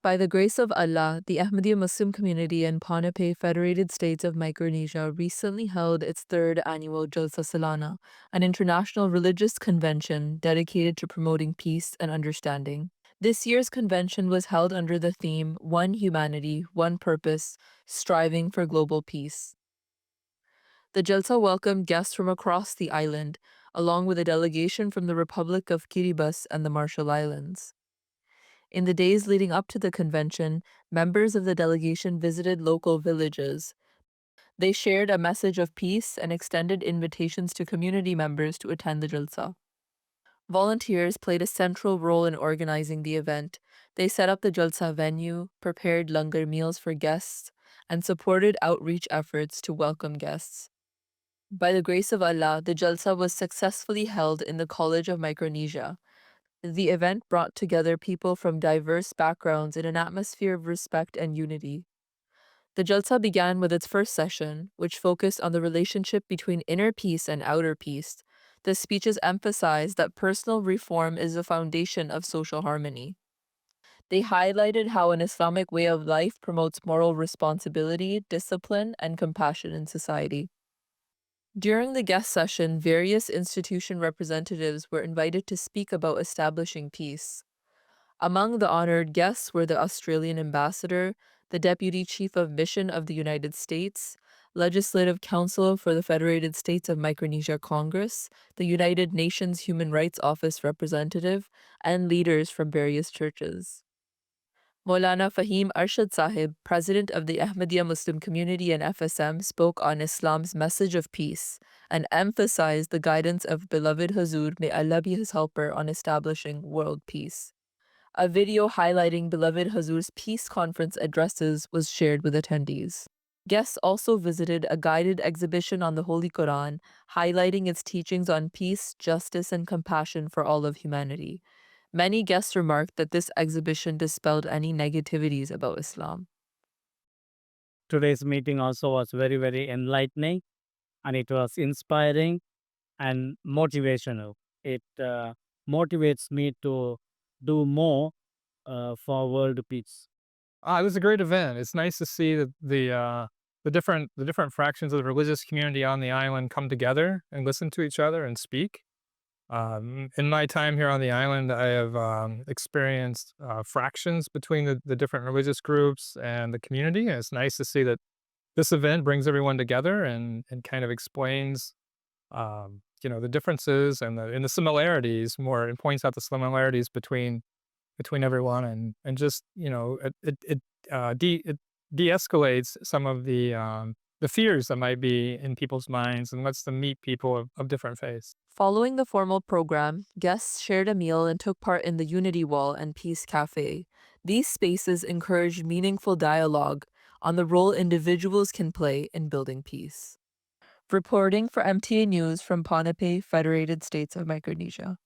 By the grace of Allah, the Ahmadiyya Muslim community in Ponape, Federated States of Micronesia, recently held its third annual Jalsa Salana, an international religious convention dedicated to promoting peace and understanding. This year's convention was held under the theme One Humanity, One Purpose, Striving for Global Peace. The Jalsa welcomed guests from across the island, along with a delegation from the Republic of Kiribati and the Marshall Islands. In the days leading up to the convention, members of the delegation visited local villages. They shared a message of peace and extended invitations to community members to attend the Jalsa. Volunteers played a central role in organizing the event. They set up the Jalsa venue, prepared langar meals for guests, and supported outreach efforts to welcome guests. By the grace of Allah, the Jalsa was successfully held in the College of Micronesia. The event brought together people from diverse backgrounds in an atmosphere of respect and unity. The Jalsa began with its first session, which focused on the relationship between inner peace and outer peace. The speeches emphasized that personal reform is the foundation of social harmony. They highlighted how an Islamic way of life promotes moral responsibility, discipline, and compassion in society. During the guest session, various institution representatives were invited to speak about establishing peace. Among the honored guests were the Australian ambassador, the Deputy Chief of Mission of the United States, Legislative Council for the Federated States of Micronesia Congress, the United Nations Human Rights Office representative, and leaders from various churches. Maulana Fahim Arshad Sahib, president of the Ahmadiyya Muslim community and FSM, spoke on Islam's message of peace and emphasized the guidance of beloved Hazur, may Allah be his helper, on establishing world peace. A video highlighting beloved Hazur's peace conference addresses was shared with attendees. Guests also visited a guided exhibition on the Holy Quran, highlighting its teachings on peace, justice, and compassion for all of humanity. Many guests remarked that this exhibition dispelled any negativities about Islam. Today's meeting also was very, very enlightening, and it was inspiring and motivational. It motivates me to do more for world peace. It was a great event. It's nice to see that the different fractions of the religious community on the island come together and listen to each other and speak. In my time here on the island, I have experienced fractions between the different religious groups and the community. And it's nice to see that this event brings everyone together and kind of explains, the differences and the similarities more, and points out the similarities between everyone, and just it de-escalates some of the fears that might be in people's minds and lets them meet people of different faiths. Following the formal program, guests shared a meal and took part in the Unity Wall and Peace Cafe. These spaces encouraged meaningful dialogue on the role individuals can play in building peace. Reporting for MTA News from Ponape, Federated States of Micronesia.